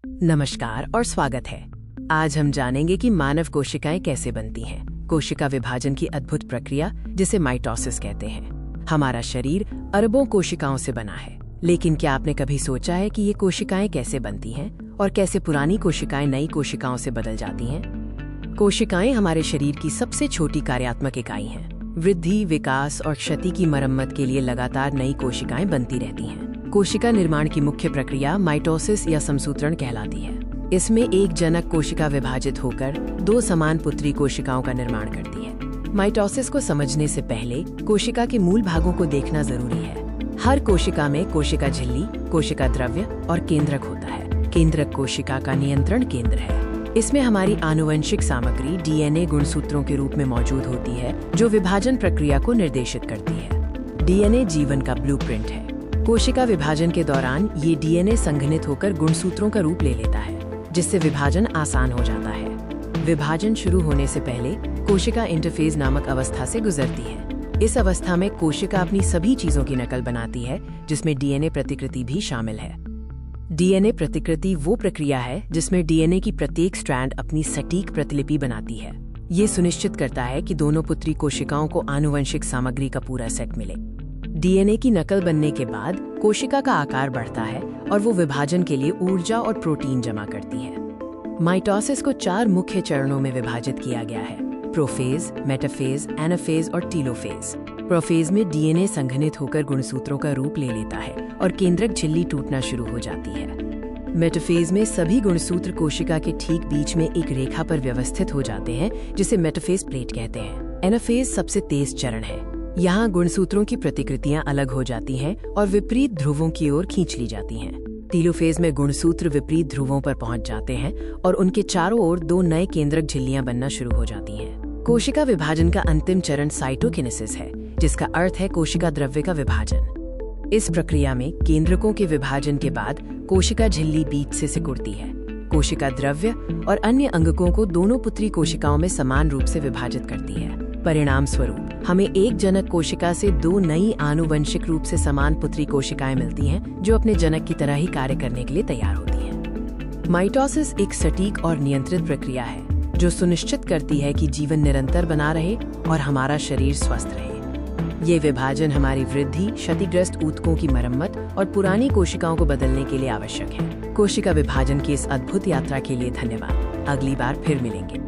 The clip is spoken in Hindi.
नमस्कार और स्वागत है। आज हम जानेंगे कि मानव कोशिकाएं कैसे बनती हैं। कोशिका विभाजन की अद्भुत प्रक्रिया जिसे माइटोसिस कहते हैं। हमारा शरीर अरबों कोशिकाओं से बना है, लेकिन क्या आपने कभी सोचा है कि ये कोशिकाएं कैसे बनती हैं और कैसे पुरानी कोशिकाएं नई कोशिकाओं से बदल जाती हैं? कोशिकाएं हमारे शरीर की सबसे छोटी कार्यात्मक इकाई हैं। वृद्धि, विकास और क्षति की मरम्मत के लिए लगातार नई कोशिकाएं बनती रहती हैं। कोशिका निर्माण की मुख्य प्रक्रिया माइटोसिस या समसूत्रण कहलाती है। इसमें एक जनक कोशिका विभाजित होकर दो समान पुत्री कोशिकाओं का निर्माण करती है। माइटोसिस को समझने से पहले कोशिका के मूल भागों को देखना जरूरी है। हर कोशिका में कोशिका झिल्ली, कोशिका द्रव्य और केंद्रक होता है। केंद्रक कोशिका का नियंत्रण केंद्र है। इसमें हमारी आनुवंशिक सामग्री डीएनए गुणसूत्रों के रूप में मौजूद होती है, जो विभाजन प्रक्रिया को निर्देशित करती है। डीएनए जीवन का ब्लूप्रिंट है। कोशिका विभाजन के दौरान ये डीएनए संघनित होकर गुणसूत्रों का रूप ले लेता है, जिससे विभाजन आसान हो जाता है। विभाजन शुरू होने से पहले कोशिका इंटरफेज नामक अवस्था से गुजरती है। इस अवस्था में कोशिका अपनी सभी चीजों की नकल बनाती है, जिसमें डीएनए प्रतिकृति भी शामिल है। डीएनए प्रतिकृति वो प्रक्रिया है जिसमें डीएनए की प्रत्येक स्ट्रैंड अपनी सटीक प्रतिलिपि बनाती है। ये सुनिश्चित करता है कि दोनों पुत्री कोशिकाओं को आनुवंशिक सामग्री का पूरा सेट मिले। डीएनए की नकल बनने के बाद कोशिका का आकार बढ़ता है और वो विभाजन के लिए ऊर्जा और प्रोटीन जमा करती है। माइटोसिस को 4 मुख्य चरणों में विभाजित किया गया है: प्रोफेज, मेटाफेज, एनाफेज और टीलोफेज। प्रोफेज में डीएनए संघनित होकर गुणसूत्रों का रूप ले लेता है और केंद्रक झिल्ली टूटना शुरू हो जाती है। मेटाफेज में सभी गुणसूत्र कोशिका के ठीक बीच में एक रेखा पर व्यवस्थित हो जाते हैं, जिसे मेटाफेज प्लेट कहते हैं। एनाफेज सबसे तेज चरण है। यहाँ गुणसूत्रों की प्रतिकृतियां अलग हो जाती हैं और विपरीत ध्रुवों की ओर खींच ली जाती हैं। टीलोफेज में गुणसूत्र विपरीत ध्रुवों पर पहुंच जाते हैं और उनके चारों ओर 2 नए केंद्रक झिल्लियां बनना शुरू हो जाती हैं। कोशिका विभाजन का अंतिम चरण साइटोकिनेसिस है, जिसका अर्थ है कोशिका द्रव्य का विभाजन। इस प्रक्रिया में केंद्रकों के विभाजन के बाद कोशिका झिल्ली बीच से सिकुड़ती है। कोशिका द्रव्य और अन्य अंगकों को दोनों पुत्री कोशिकाओं में समान रूप से विभाजित करती है। परिणाम स्वरूप हमें एक जनक कोशिका से 2 नई आनुवंशिक रूप से समान पुत्री कोशिकाएं मिलती हैं, जो अपने जनक की तरह ही कार्य करने के लिए तैयार होती हैं। माइटोसिस एक सटीक और नियंत्रित प्रक्रिया है, जो सुनिश्चित करती है कि जीवन निरंतर बना रहे और हमारा शरीर स्वस्थ रहे। ये विभाजन हमारी वृद्धि, क्षतिग्रस्त ऊतकों की मरम्मत और पुरानी कोशिकाओं को बदलने के लिए आवश्यक है। कोशिका विभाजन की इस अद्भुत यात्रा के लिए धन्यवाद। अगली बार फिर मिलेंगे।